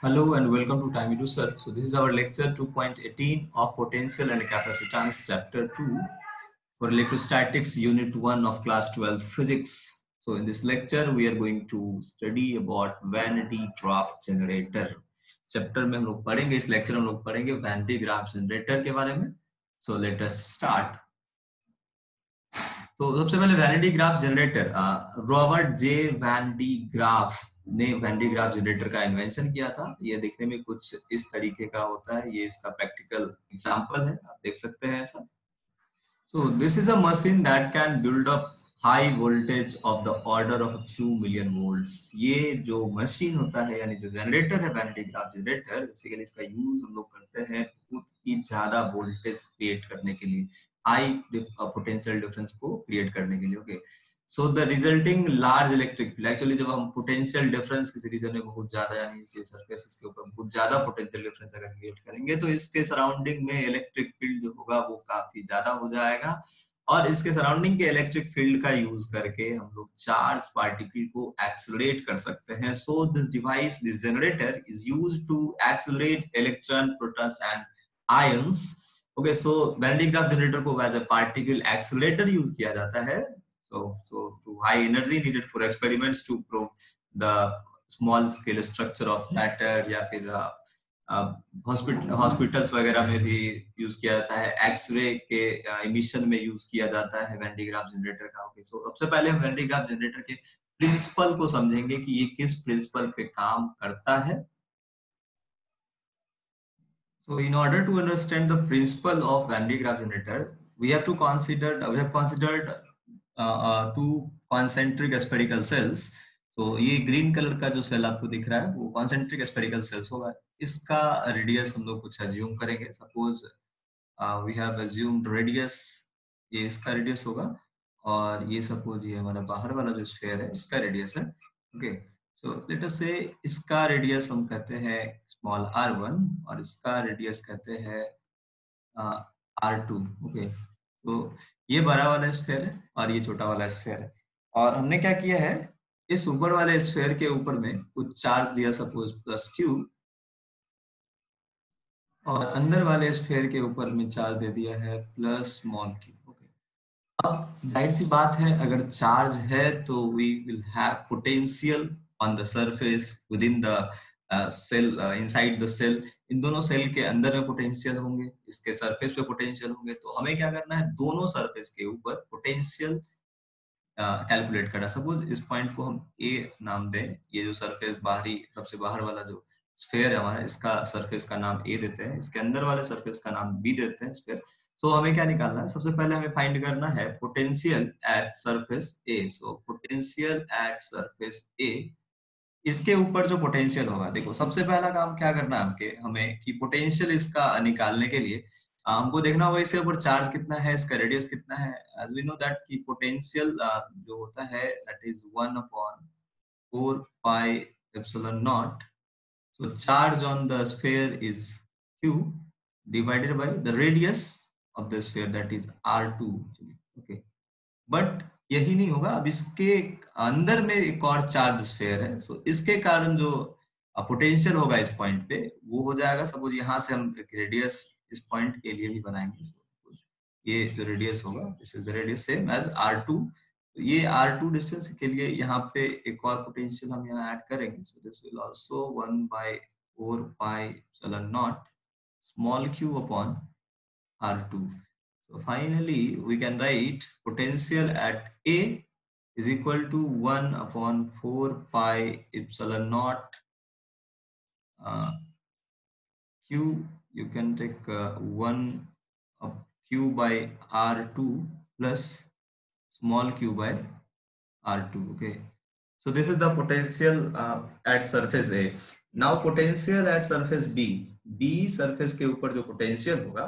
Hello and welcome to Time Edu Sir. So this is our lecture 2.18 of Potential and Capacitance Chapter 2 for Electrostatics Unit 1 of Class 12 Physics. So in this lecture we are going to study about vanity graph generator. Chapter में हम लोग पढ़ेंगे, इस lecture में हम लोग पढ़ेंगे vanity Graaff generator के बारे में. So let us start. तो सबसे पहले Van de Graaff generator, Robert J Van de Graaff ने वैन डी ग्राफ जनरेटर का इन्वेंशन किया था. ये देखने में कुछ इस तरीके का होता है. ये इसका प्रैक्टिकल एग्जांपल है, आप देख सकते हैं ऐसा. So this is a machine that can build up high voltage of the order of a few million volts. ये जो मशीन होता है यानी जो जनरेटर है वैनिटी ग्राफ जनरेटर, बेसिकली इसका यूज हम लोग करते हैं बहुत ही ज्यादा वोल्टेज क्रिएट करने के लिए, हाई पोटेंशियल डिफरेंस को क्रिएट करने के लिए. Okay, so the resulting large electric field, actually जब हम पोटेंशियल डिफरेंस किसी रीजन में बहुत ज्यादा यानी सरफेस के ऊपर बहुत ज्यादा पोटेंशियल डिफरेंस अगर क्रिएट करेंगे तो इसके सराउंडिंग में इलेक्ट्रिक फील्ड जो होगा वो काफी ज्यादा हो जाएगा. और इसके सराउंडिंग के इलेक्ट्रिक फील्ड का यूज करके हम लोग चार्ज पार्टिकल को एक्सेलरेट कर सकते हैं. So this device, this generator is used to accelerate electron, protons and ions. Okay, so Van de Graaff generator को as a particle accelerator use किया जाता है. So to high energy needed for experiments to prove the small scale structure of matter, या फिर hospitals वगैरह में भी use किया जाता है. एक्सरे के इमिशन में यूज किया जाता है वैनिटी ग्राफ जनरेटर का. ओके, सो सबसे पहले हम वैनिटी ग्राफ जनरेटर के प्रिंसिपल को समझेंगे कि ये किस प्रिंसिपल पे काम करता है. So in order to understand the principle of vanity graph generator, we have considered two concentric spherical cells. तो ये ग्रीन कलर का जो सेल आपको दिख रहा है वो कॉन्सेंट्रिक स्फेरिकल सेल्स होगा. इसका रेडियस हम लोग कुछ अज्यूम करेंगे. Suppose we have assumed radius, ये इसका रेडियस होगा, और ये सपोज ये हमारा बाहर वाला जो स्फीयर है इसका रेडियस है. ओके, सो लेट अस से इसका रेडियस हम कहते हैं स्मॉल r1 और इसका रेडियस कहते हैं r2. ओके, तो ये बड़ा वाला स्फीयर है और ये छोटा वाला स्फीयर है. और हमने क्या किया है, इस ऊपर वाले स्फीयर के ऊपर में कुछ चार्ज दिया, सपोज प्लस q, और अंदर वाले स्फीयर के ऊपर में चार्ज दे दिया है प्लस स्मॉल q. ओके, अब जाहिर सी बात है अगर चार्ज है तो we will have potential on the surface within the cell, inside the cell. इन दोनों सेल के अंदर में पोटेंशियल होंगे, इसके सरफेस पे पोटेंशियल होंगे. तो हमें क्या करना है, दोनों सरफेस के ऊपर पोटेंशियल कैलकुलेट करना. सपोज इस पॉइंट को हम ए नाम दें, ये जो सरफेस बाहरी सबसे बाहर वाला जो स्फीयर है हमारा, इसका सरफेस का नाम ए देते हैं, इसके अंदर वाले सरफेस का नाम बी देते हैं स्फीयर. सो हमें क्या निकालना है, सबसे पहले हमें फाइंड करना है potential at surface A. So potential at surface A, इसके ऊपर जो पोटेंशियल होगा, देखो सबसे पहला काम क्या करना है हमें कि पोटेंशियल इसका निकालने के लिए हमको देखना होगा इसके ऊपर चार्ज कितना है, इसका रेडियस कितना है. एज वी नो दैट कि पोटेंशियल जो होता है that is 1/4πε0. So charge on the sphere is q divided by the radius of the sphere, that is r2. Okay, but यही नहीं होगा, अब इसके अंदर में एक और चार्ज स्फीयर है. सो इसके कारण जो पोटेंशियल होगा इस पॉइंट पे वो हो जाएगा. सपोज यहाँ से हम एक रेडियस इस पॉइंट के लिए ही बनाएंगे. ये जो रेडियस होगा, this is the radius same as r2. तो ये r2 डिस्टेंस के लिए यहाँ पे एक और पोटेंशियल हम यहाँ ऐड करेंगे. So this will also 1/4πε0 small q upon r2. So finally we can write potential at A is equal to 1/4πε0 q. You can take 1 of q by r2 plus small q by r2. Okay, so this is the potential at surface A. Now potential at surface B. B surface के ऊपर जो potential होगा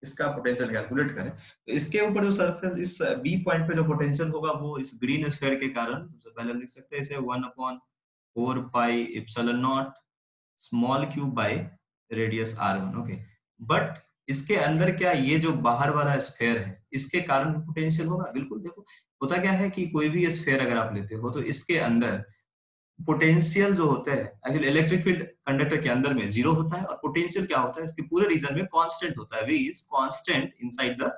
इसका potential calculate करें. तो इसके ऊपर जो सरफेस, इस बी पॉइंट पे जो पोटेंशियल होगा वो इस ग्रीन स्फीयर के कारण, सबसे पहले हम लिख सकते हैं इसे 1/4πε0 small q by radius r1. Okay, but इसके अंदर क्या ये जो बाहर वाला स्फीयर है इसके कारण पोटेंशियल होगा. बिल्कुल, देखो होता क्या है कि कोई भी स्फीयर अगर आप लेते हो तो इसके अंदर पोटेंशियल जो होते हैं एक्चुअली इलेक्ट्रिक फील्ड कंडक्टर के अंदर में जीरो होता है, और पोटेंशियल क्या होता है इसके पूरे रीजन में कांस्टेंट होता है, v is constant inside the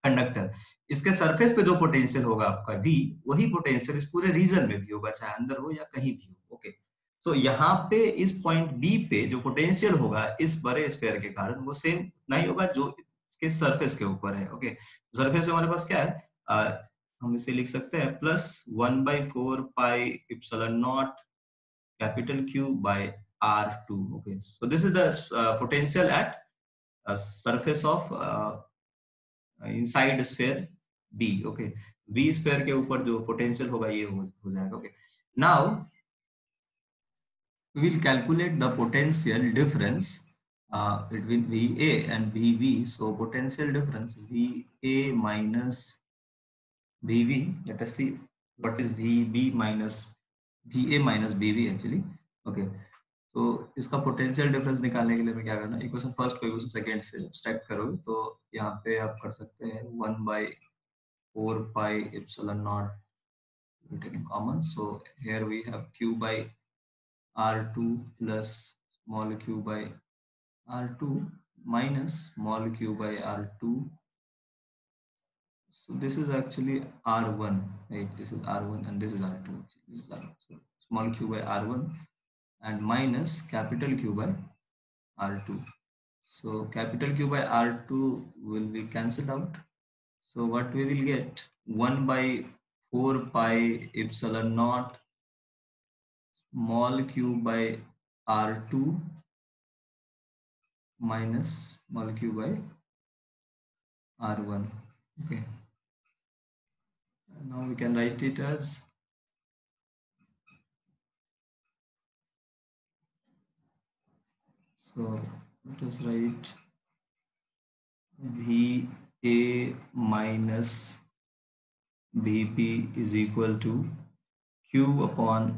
conductor. इसके सरफेस पे जो पोटेंशियल होगा आपका v, वही पोटेंशियल इस पूरे रीजन में भी होगा, चाहे अंदर हो या कहीं भी हो। ओके, सो यहाँ पे इस पॉइंट b पे जो पोटेंशियल होगा इस बड़े स्फीयर के कारण वो सेम नहीं होगा जो इसके सरफेस के ऊपर है। ओके, सरफेस में हमारे पास क्या है, हम इसे लिख सकते हैं plus 1/4 pi epsilon not capital Q by R2. Okay, so this is the potential at surface of inside sphere B. Okay, B sphere के ऊपर जो potential होगा ये हो जाएगा। Okay, now we will calculate the potential difference between VA and VB. So potential difference VA minus VB. Let us see what is VB minus VA minus BB actually. Okay, तो इसका potential difference निकालने के लिए मैं क्या करना, equation first को equation second से सब्ट्रैक्ट करोगे तो यहाँ पे आप कर सकते हैं 1/4 pi epsilon naught taking common, so here we have q by r2 plus small q by r2 minus small q by r2. So this is actually r1, right? This is r1 and this is r2. This is r1. So small q by r1 and minus capital Q by R2. So capital Q by R2 will be cancelled out. So what we will get, 1/4 pi epsilon naught small q by R2 minus small q by R1. Okay. And now we can write it as so let us write VA minus VB is equal to Q upon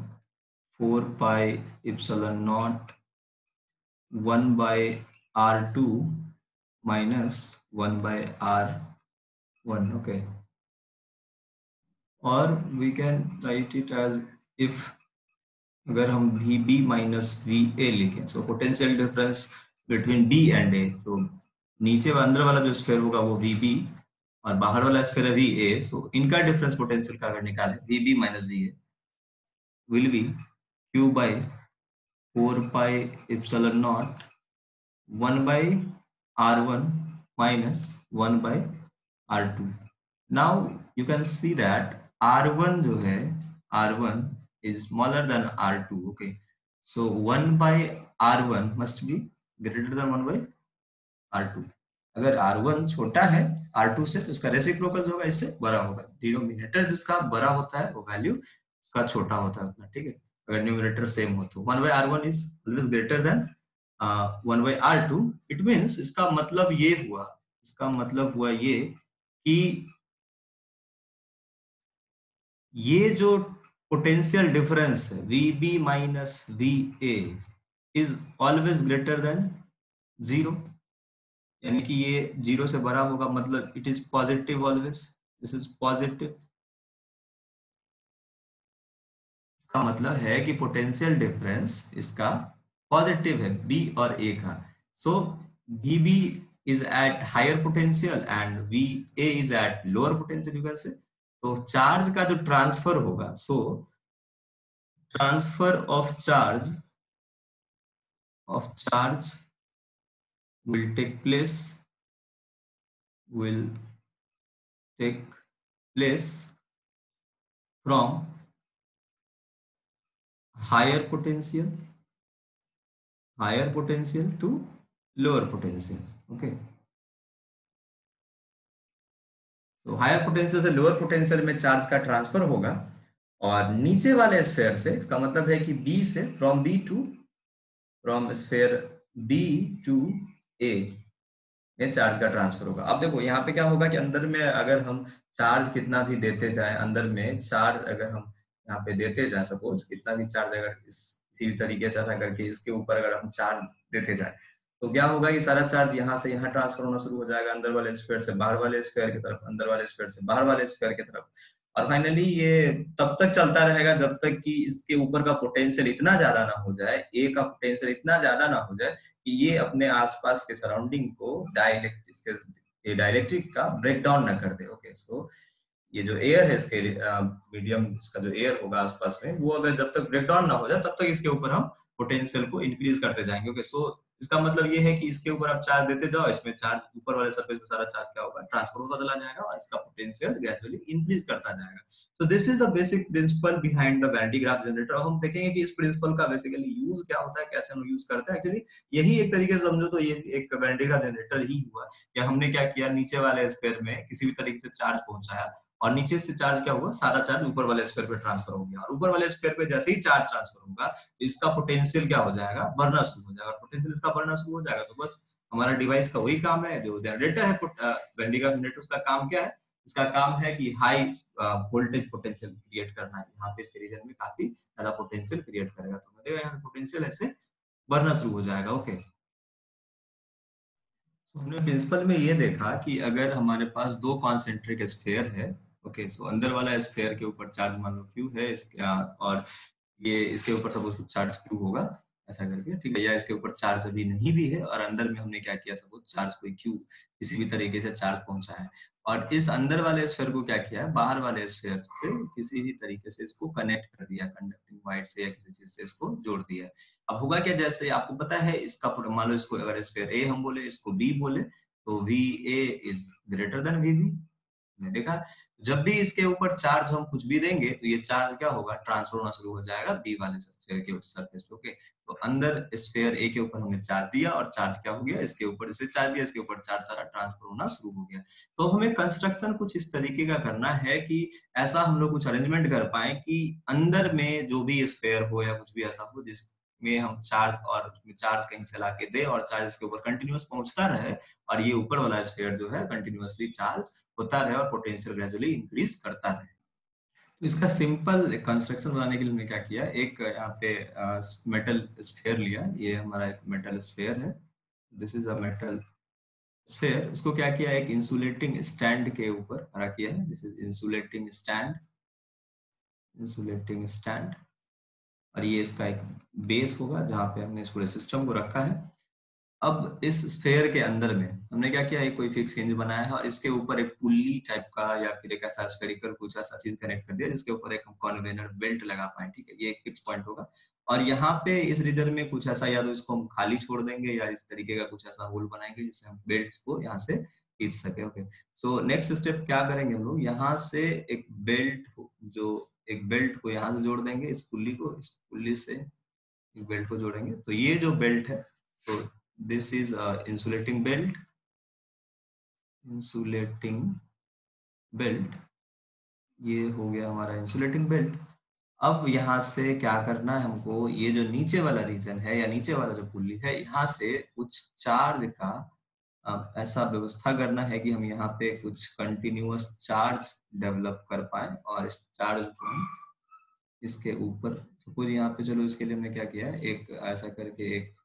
4 pi epsilon naught 1 by R2 minus 1 by R1. Okay, or we can write it as if अगर हम VB minus VA लिखें, so potential difference between B and A, so नीचे अंदर वाला जो sphere होगा वो VB और बाहर वाला स्फीयर है VA, so इनका डिफरेंस पोटेंशियल का अगर निकालें VB minus VA will be Q by 4 pi epsilon naught 1 by R1 minus 1 by R2. Now you can see that R1 जो है R1 is smaller than R2. Okay, so 1 by R1 must be greater than 1 by R2. अगर R1 छोटा है R2 से तो उसका reciprocal जो होगा इससे बड़ा होगा। डिनोमिनेटर जिसका बड़ा होता है वो वैल्यू उसका छोटा होता है, ठीक है। अगर न्यूमरेटर सेम हो तो 1 by R1 is always greater than 1 by R2. It means इसका मतलब ये कि ये जो पोटेंशियल डिफरेंस है VB minus VA is always greater than 0, यानी कि ये 0 से बड़ा होगा, मतलब it is positive always, this is positive. इसका मतलब है कि पोटेंशियल डिफरेंस इसका पॉजिटिव है B और A का। सो VB is at higher potential and VA is at lower potential, you can say। तो चार्ज का जो ट्रांसफर होगा, सो transfer of charge will take place from higher potential to lower potential। okay, तो higher potential से lower potential में charge का transfer होगा, और नीचे वाले स्फीयर से, इसका मतलब है कि B से from sphere B to A में चार्ज का ट्रांसफर होगा। अब देखो यहाँ पे क्या होगा कि अंदर में अगर हम चार्ज कितना भी देते जाए, अंदर में चार्ज अगर हम यहाँ पे देते जाए, सपोज कितना भी चार्ज अगर इसी भी तरीके से ऐसा करके इसके ऊपर अगर हम चार्ज देते जाए तो क्या होगा कि सारा चार्ज यहाँ से यहाँ ट्रांसफर होना शुरू हो जाएगा, अंदर वाले स्फीयर से बाहर वाले स्फीयर की तरफ, अंदर वाले स्फीयर से बाहर वाले स्फीयर की तरफ। और फाइनली ये तब तक चलता रहेगा जब तक कि इसके ऊपर का पोटेंशियल इतना ज्यादा ना हो जाए, ए का पोटेंशियल इतना ज्यादा ना हो जाए कि ये अपने आसपास के सराउंडिंग को डाइलेक्ट्रिक का ब्रेक डाउन ना कर दे। ओके, सो ये जो एयर है इसके मीडियम, इसका जो एयर होगा आसपास में, वो अगर जब तक ब्रेक डाउन ना हो जाए तब तक इसके ऊपर हम पोटेंशियल को इंक्रीज करते जाएंगे। ओके, सो इसका मतलब ये है कि इसके ऊपर आप चार्ज देते जाओ, इसमें चार्ज ऊपर वाले सरफेस में सारा चार्ज क्या होगा, ट्रांसफर होता चला जाएगा और इसका पोटेंशियल ग्रेजुअली इंक्रीज करता जाएगा। सो this is the basic principle behind the vanity Graaff generator. और हम देखेंगे कि इस प्रिंसिपल का बेसिकली यूज क्या होता है, कैसे हम यूज करते हैं। एक्चुअली यही एक तरीके से समझो तो ये एक वैनिटी ग्राफ जनरेटर ही हुआ, या हमने क्या किया, नीचे वाले स्फीयर में किसी भी तरीके से चार्ज पहुंचाया और नीचे से चार्ज क्या हुआ, सारा चार्ज ऊपर वाले स्फीयर पे ट्रांसफर हो गया, और ऊपर वाले स्फीयर पे जैसे ही चार्ज ट्रांसफर होगा इसका पोटेंशियल क्या हो जाएगा, बढ़ना शुरू हो जाएगा। पोटेंशियल इसका बढ़ना शुरू हो जाएगा तो बस हमारा डिवाइस का वही काम है, जो जनरेटर है वैनिटी ग्राफ जनरेटर, उसका काम क्या है, इसका काम है कि हाई वोल्टेज पोटेंशियल क्रिएट करना है। यहाँ पे इसके रीजन में काफी ज्यादा पोटेंशियल क्रिएट करेगा, तो देखो यहाँ पोटेंशियल ऐसे बढ़ना शुरू हो जाएगा। ओके, तो हमने प्रिंसिपल में ये देखा कि अगर हमारे पास दो कॉन्सेंट्रिक स्फीयर है, ओके, सो अंदर वाला स्फीयर के ऊपर चार्ज मान लो क्यू है, और ये इसके ऊपर सपोज कुछ चार्ज क्यू होगा ऐसा करके, ठीक है, या इसके ऊपर चार्ज अभी नहीं भी है और अंदर में हमने क्या किया, सपोज चार्ज कोई क्यू किसी भी तरीके से चार्ज पहुंचा है, और इस अंदर वाले स्फीयर को क्या किया है, बाहर वाले स्फीयर से किसी भी तरीके से इसको कनेक्ट कर दिया, कंडक्टिंग वायर से या किसी चीज से इसको जोड़ दिया। अब होगा क्या, जैसे आपको पता है इसका मान लो इसको अगर स्फीयर ए हम बोले, इसको बी बोले, तो V A is greater than V B. ने देखा, जब भी इसके ऊपर चार्ज हम कुछ भी देंगे तो ये चार्ज क्या होगा, ट्रांसफर होना शुरू हो जाएगा बी वाले स्फीयर के सरफेस पे। ओके, तो अंदर स्फीयर ए के ऊपर हमने चार्ज दिया और चार्ज क्या हो गया, इसके ऊपर इसे चार्ज दिया, इसके ऊपर चार्ज सारा ट्रांसफर होना शुरू हो गया। तो हमें कंस्ट्रक्शन कुछ इस तरीके का करना है कि ऐसा हम लोग कुछ अरेंजमेंट कर पाए कि अंदर में जो भी स्फीयर हो या कुछ भी ऐसा हो जिसमें हम चार्ज, और उसमें चार्ज कहीं से ला के दे और चार्ज इसके ऊपर कंटिन्यूअस पहुंचता रहे, और ये ऊपर वाला स्फीयर जो है कंटिन्यूअसली चार्ज होता रहे और पोटेंशियल ग्रेजुअली इंक्रीज करता रहे। तो इसका सिंपल कंस्ट्रक्शन बनाने के लिए हमने क्या किया, एक यहाँ पे मेटल स्फीयर लिया, ये हमारा एक मेटल स्फीयर है, this is a metal sphere. इसको क्या किया, एक इंसुलेटिंग स्टैंड के ऊपर खड़ा किया है, this is insulating stand, insulating stand, और ये इसका एक बेस होगा जहाँ पे हमने इस पूरे सिस्टम को रखा है। अब इस स्फीयर के अंदर में हमने क्या किया, एक कोई फिक्स हिंज बनाया है और इसके ऊपर एक पुल्ली टाइप का या फिर एक ऐसा स्फेरिकल कुछ ऐसा चीज कनेक्ट कर दिया जिसके ऊपर एक हम कन्वेयर बेल्ट लगा पाए, ठीक है, ये एक फिक्स पॉइंट होगा। और यहाँ पे इस रीजन में कुछ ऐसा, या तो इसको हम खाली छोड़ देंगे या इस तरीके का कुछ ऐसा होल बनाएंगे जिससे हम बेल्ट को यहाँ से खींच सके। ओके, सो नेक्स्ट स्टेप क्या करेंगे हम लोग, यहाँ से एक बेल्ट, जो एक बेल्ट को यहाँ से जोड़ देंगे, इस पुल्ली को, इस पुल्ली से एक बेल्ट को जोड़ेंगे, तो ये जो बेल्ट है, तो this is insulating belt, insulating belt, ये हो गया हमारा इंसुलेटिंग बेल्ट। अब यहाँ से क्या करना है हमको, ये जो नीचे वाला रीजन है या नीचे वाला जो पुल्ली है, यहाँ से कुछ चार्ज का ऐसा व्यवस्था करना है कि हम यहाँ पे कुछ कंटिन्यूअस चार्ज डेवलप कर पाए, और इस चार्ज को हम इसके ऊपर, सपोज यहाँ पे, चलो इसके लिए हमने क्या किया है, एक ऐसा करके एक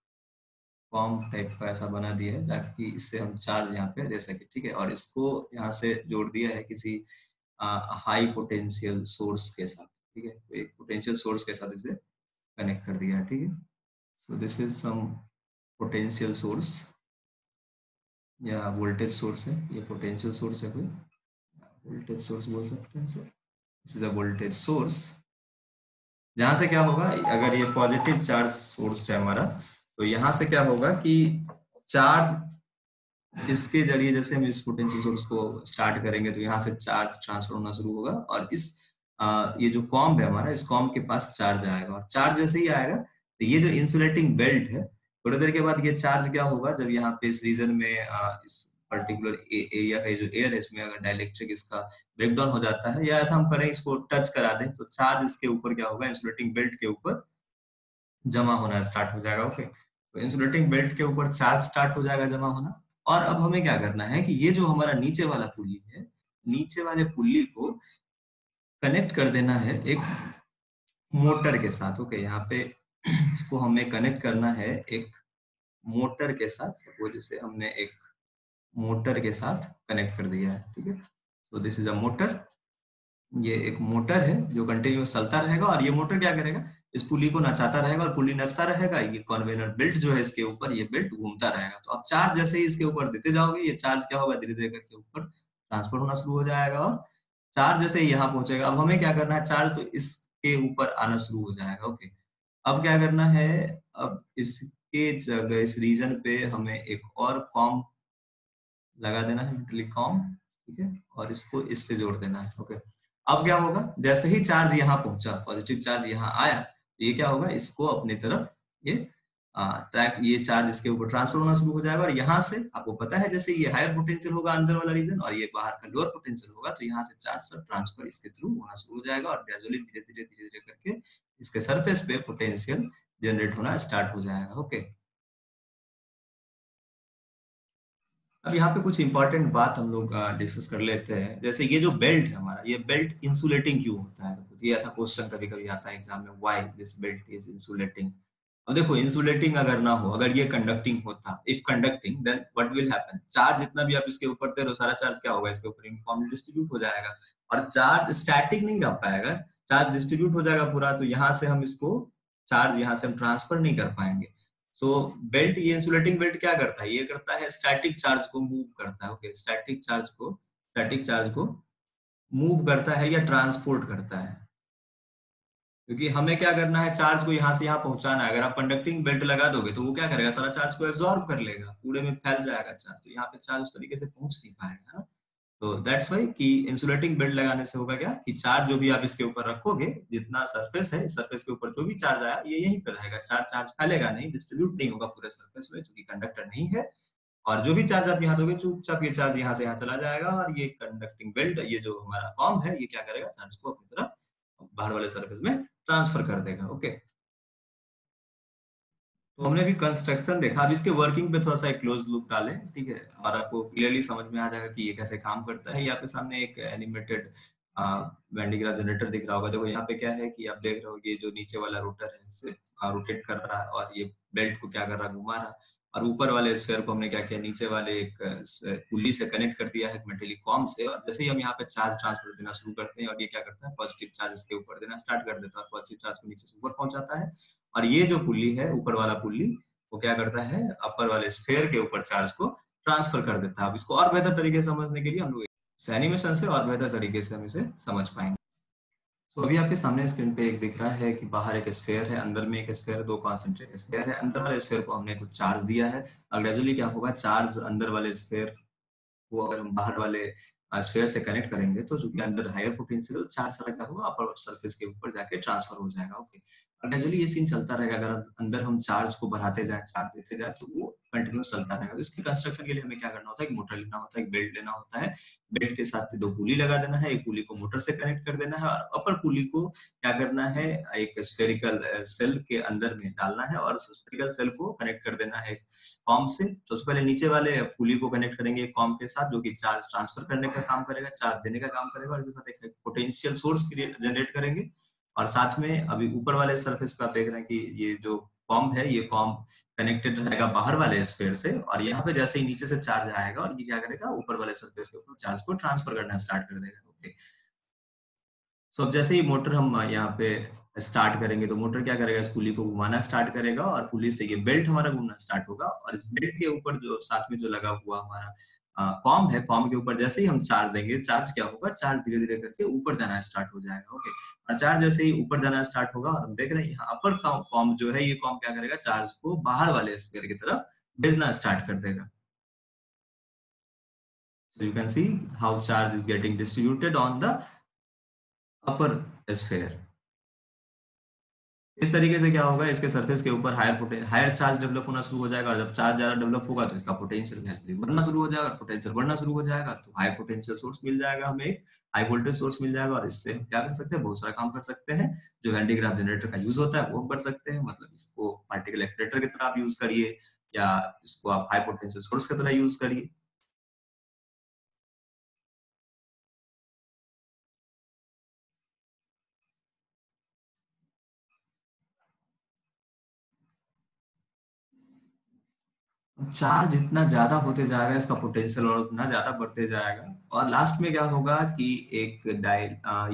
फॉर्म टाइप का ऐसा बना दिया है ताकि इससे हम चार्ज यहाँ पे दे सके, ठीक है, और इसको यहाँ से जोड़ दिया है किसी हाई पोटेंशियल सोर्स के साथ, ठीक है, तो एक पोटेंशियल सोर्स के साथ इसे कनेक्ट कर दिया है, ठीक है। So this is some potential source या वोल्टेज सोर्स है, ये पोटेंशियल सोर्स है, कोई वोल्टेज सोर्स बोल सकते हैं sir, this is a voltage source, जहां से क्या होगा, अगर ये पॉजिटिव चार्ज सोर्स है हमारा, तो यहाँ से क्या होगा कि चार्ज इसके जरिए, जैसे हम इस पोटेंशियल सोर्स को स्टार्ट करेंगे तो यहाँ से चार्ज ट्रांसफर होना शुरू होगा, और इस ये जो कॉम्ब है हमारा, इस कॉम्ब के पास चार्ज आएगा, और चार्ज जैसे ही आएगा तो ये जो इंसुलेटिंग बेल्ट है, थोड़ी देर के बाद ये चार्ज क्या होगा, जब यहाँ पे इस रीजन में इस पर्टिकुलर एरिया का जो एयर है इसमें अगर डाइलेक्ट्रिक इसका ब्रेकडाउन हो जाता है, या ऐसा हम करें इसको टच करा दें, तो चार्ज इसके ऊपर क्या होगा, इंसुलेटिंग बेल्ट के ऊपर जमा होना स्टार्ट हो जाएगा। ओके, तो इंसुलेटिंग बेल्ट के ऊपर चार्ज स्टार्ट हो जाएगा जमा होना। और अब हमें क्या करना है कि ये जो हमारा नीचे वाला पुल्ली है, नीचे वाले पुल्ली को कनेक्ट कर देना है एक मोटर के साथ। ओके, यहाँ पे इसको हमें कनेक्ट करना है एक मोटर के साथ, सपोज इसे हमने एक मोटर के साथ कनेक्ट कर दिया है, ठीक है, तो दिस इज अ मोटर, ये एक मोटर है जो कंटिन्यूस चलता रहेगा और ये मोटर क्या करेगा, इस पुली को नचाता रहेगा और पुली नचता रहेगा। ये कन्वेयर बेल्ट जो है इसके ऊपर, ये बेल्ट घूमता रहेगा। तो अब चार्ज जैसे ही इसके ऊपर देते जाओगे, ये चार्ज क्या होगा, धीरे धीरे करके ऊपर ट्रांसफर होना शुरू हो जाएगा। और चार्ज जैसे ही यहाँ पहुंचेगा, अब हमें क्या करना है, चार्ज तो इसके ऊपर आना शुरू हो जाएगा। ओके, अब क्या करना है, अब इसके जगह इस रीजन पे हमें एक और कॉम लगा देना है, टेलीकॉम, ठीक है, और इसको इससे जोड़ देना है। ओके, अब क्या होगा, जैसे ही चार्ज यहाँ पहुंचा, पॉजिटिव चार्ज यहाँ आया, तो ये क्या होगा, इसको अपनी तरफ ये ट्रैक, ये चार्ज इसके ऊपर ट्रांसफर होना शुरू हो जाएगा। और यहाँ से आपको पता है, जैसे ये हायर पोटेंशियल होगा अंदर वाला रीजन और ये बाहर का लोअर पोटेंशियल होगा, तो यहाँ से चार्ज सब ट्रांसफर इसके थ्रू होना शुरू हो जाएगा और ग्रेजुअली धीरे धीरे करके इसके सरफेस पे पोटेंशियल जनरेट होना स्टार्ट हो जाएगा। ओके, अब यहाँ पे कुछ इंपॉर्टेंट बात हम लोग डिस्कस कर लेते हैं। जैसे ये जो बेल्ट है हमारा, ये बेल्ट इंसुलेटिंग क्यों होता है, तो ये ऐसा क्वेश्चन कभी कभी आता है एग्जाम में, why this belt is insulating. अब देखो, इंसुलेटिंग अगर ना हो, अगर ये कंडक्टिंग होता, if conducting, then what will happen, charge जितना भी आप इसके ऊपर दे रहे हो, सारा चार्ज क्या होगा, इसके ऊपर यूनिफॉर्मली डिस्ट्रीब्यूट हो जाएगा और चार्ज स्टैटिक नहीं रह पाएगा, चार्ज डिस्ट्रीब्यूट हो जाएगा पूरा। तो यहाँ से हम इसको चार्ज यहाँ से हम ट्रांसफर नहीं कर पाएंगे। सो बेल्ट, ये इंसुलेटिंग बेल्ट क्या करता है, ये करता है स्टैटिक चार्ज को मूव करता है। ओके, स्टैटिक चार्ज को मूव करता है या ट्रांसपोर्ट करता है। क्योंकि हमें क्या करना है, चार्ज को यहाँ से यहाँ पहुंचाना है। अगर आप कंडक्टिंग बेल्ट लगा दोगे तो वो क्या करेगा, सारा चार्ज को एब्जॉर्ब कर लेगा, पूरे में फैल जाएगा चार्ज, तो यहाँ पे चार्ज उस तरीके से पहुंच नहीं पाएगा, है ना। तो दैट्स वाई कि इंसुलेटिंग बेल्ट लगाने से होगा क्या, कि चार्ज जो भी आप इसके ऊपर रखोगे, जितना सरफेस है, सरफेस के ऊपर जो भी चार्ज आया, ये यहीं पे रहेगा, चार्ज फैलेगा नहीं, डिस्ट्रीब्यूट नहीं होगा पूरे सरफेस में, क्योंकि कंडक्टर नहीं है। और जो भी चार्ज आप यहाँ दोगे, चुपचाप ये चार्ज यहाँ से यहाँ चला जाएगा और ये कंडक्टिंग बेल्ट, ये जो हमारा कॉम है, ये क्या करेगा, चार्ज को अपनी तरफ बाहर वाले सरफेस में ट्रांसफर कर देगा। ओके, तो हमने भी कंस्ट्रक्शन देखा, अब इसके वर्किंग पे थोड़ा सा एक क्लोज लुक डालें, ठीक है, और आपको क्लियरली समझ में आ जाएगा कि ये कैसे काम करता है। ये आपके सामने एक एनिमेटेड वेंडिग्राफ जनरेटर दिख रहा होगा। देखो यहाँ पे क्या है कि आप देख रहे हो, ये जो नीचे वाला रोटर है, इसे रोटेट कर रहा है और ये बेल्ट को क्या कर रहा है, घुमा रहा है। और ऊपर वाले स्फीयर को हमने क्या किया, नीचे वाले एक पुली से कनेक्ट कर दिया है, टेलीकॉम से। और जैसे ही हम यहाँ पे चार्ज ट्रांसफर देना शुरू करते हैं, और ये क्या करता है, पॉजिटिव चार्ज इसके ऊपर देना स्टार्ट कर देता है, पॉजिटिव चार्ज को नीचे से ऊपर पहुंचाता है। और ये जो पुली है, ऊपर वाला पुली, वो क्या करता है, अपर वाले स्फीयर के ऊपर चार्ज को ट्रांसफर कर देता है। अब इसको और बेहतर तरीके से समझने के लिए हम लोग एनिमेशन से और बेहतर तरीके से हम इसे समझ पाएंगे। तो अभी आपके सामने स्क्रीन पे एक दिख रहा है कि बाहर एक स्फीयर है, अंदर में एक स्फीयर है, दो कॉन्सेंट्रिक स्फीयर है। अंदर वाले स्फीयर को हमने कुछ चार्ज दिया है और ग्रेजुअली क्या होगा, चार्ज अंदर वाले स्फीयर वो अगर हम बाहर वाले स्फीयर से कनेक्ट करेंगे, तो जो कि अंदर हायर पोटेंशियल चार्ज सारा क्या होगा, अपर सरफेस के ऊपर जाके ट्रांसफर हो जाएगा। ओके, ग्रेजुअली ये सीन चलता रहेगा। अगर अंदर हम चार्ज को बढ़ाते जाए, चार्ज देते जाए, तो वो कंटिन्यूस चलता रहेगा। तो इसके कंस्ट्रक्शन के लिए हमें क्या करना होता है, एक मोटर लेना होता है, एक बेल्ट लेना होता है। बेल्ट के साथ दो पुली लगा देना है, एक पुली को मोटर से कनेक्ट कर देना है और अपर पुली को क्या करना है, एक स्फेरिकल सेल के अंदर में डालना है और स्फेरिकल सेल को कनेक्ट कर देना है कॉम से। तो उससे पहले नीचे वाले पुली को कनेक्ट करेंगे कॉम के साथ, जो कि चार्ज ट्रांसफर करने का काम करेगा, चार्ज देने का काम करेगा, और इसके साथ एक पोटेंशियल सोर्स जनरेट करेंगे। और साथ में अभी ऊपर वाले सरफेस पे आप देख रहे हैं कि ये जो कॉम है, ये कॉम कनेक्टेड रहेगा बाहर वाले स्फीयर से, और यहाँ पे जैसे ही नीचे से चार्ज आएगा, और ये क्या करेगा, ऊपर वाले सरफेस के ऊपर चार्ज को ट्रांसफर करना स्टार्ट कर देगा। ओके, सो अब जैसे ही मोटर हम यहाँ पे स्टार्ट करेंगे, तो मोटर क्या करेगा, इस पुली को घुमाना स्टार्ट करेगा और पुली से ये बेल्ट हमारा घूमना स्टार्ट होगा। और इस बेल्ट के ऊपर जो साथ में जो लगा हुआ हमारा कॉम है, कॉम के ऊपर जैसे ही हम चार्ज देंगे, चार्ज क्या होगा, चार्ज धीरे धीरे करके ऊपर जाना स्टार्ट हो जाएगा। ओके, और चार्ज जैसे ही ऊपर जाना स्टार्ट होगा, और हम देख रहे हैं यहाँ अपर कॉम जो है, ये कॉम क्या करेगा, चार्ज को बाहर वाले स्फीयर की तरफ भेजना स्टार्ट कर देगा। So you can see how charge is getting distributed on the upper sphere. इस तरीके से क्या होगा, इसके सरफेस के ऊपर हायर चार्ज डेवलप होना शुरू हो जाएगा, और जब चार्ज ज्यादा डेवलप होगा, तो इसका पोटेंशियल नेचुरली बढ़ना शुरू हो जाएगा, पोटेंशियल बढ़ना शुरू हो जाएगा, तो हाई पोटेंशियल सोर्स मिल जाएगा हमें, एक हाई वोल्टेज सोर्स मिल जाएगा। और इससे हम क्या कर सकते हैं, बहुत सारा काम कर सकते हैं। जो हैंडीक्राफ्ट जनरेटर का यूज होता है वो हम कर सकते हैं, मतलब इसको पार्टिकल एक्सीलरेटर की तरह आप यूज करिए, या इसको आप हाई पोटेंशियल सोर्स की तरह यूज करिए। चार्ज जितना ज्यादा होते जाएगा इसका पोटेंशियल और उतना ज्यादा बढ़ते जाएगा, और लास्ट में क्या होगा कि एक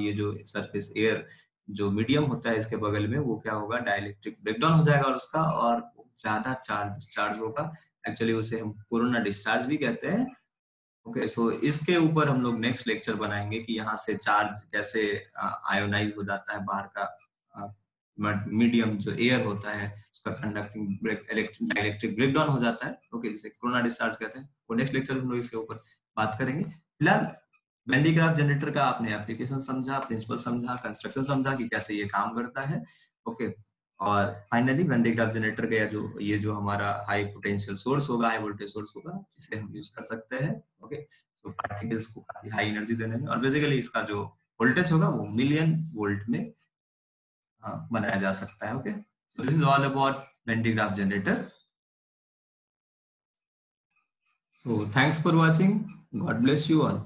ये जो सरफेस एयर जो मीडियम होता है इसके बगल में, वो क्या होगा, डाइलेक्ट्रिक ब्रेकडाउन हो जाएगा और उसका, और ज्यादा चार्ज डिस्चार्ज होगा। एक्चुअली उसे हम कोरोना डिस्चार्ज भी कहते हैं। ओके, सो इसके ऊपर हम लोग नेक्स्ट लेक्चर बनाएंगे कि यहाँ से चार्ज कैसे आयोनाइज हो जाता है, बाहर का मीडियम जो एयर होता है उसका कंडक्टिंग इलेक्ट्रिक ब्रेकडाउन हो जाता है। ओके, जिसे कोरोना डिस्चार्ज कहते हैं। वो नेक्स्ट लेक्चर में हम लोग इसके ऊपर बात करेंगे। फिलहाल वैन डी ग्राफ जनरेटर का आपने एप्लीकेशन समझा, प्रिंसिपल समझा, कंस्ट्रक्शन समझा कि कैसे ये काम करता है। ओके, और finally Van de Graaff generator का ये जो हमारा हाई पोटेंशियल सोर्स होगा, हाई वोल्टेज सोर्स होगा, इसे हम यूज कर सकते हैं। ओके, तो पार्टिकल्स को काफी हाई एनर्जी देने में, और बेसिकली इसका जो वोल्टेज होगा वो मिलियन वोल्ट में बनाया जा सकता है। Okay, so this is all about Venn diagram generator. So thanks for watching. God bless you all.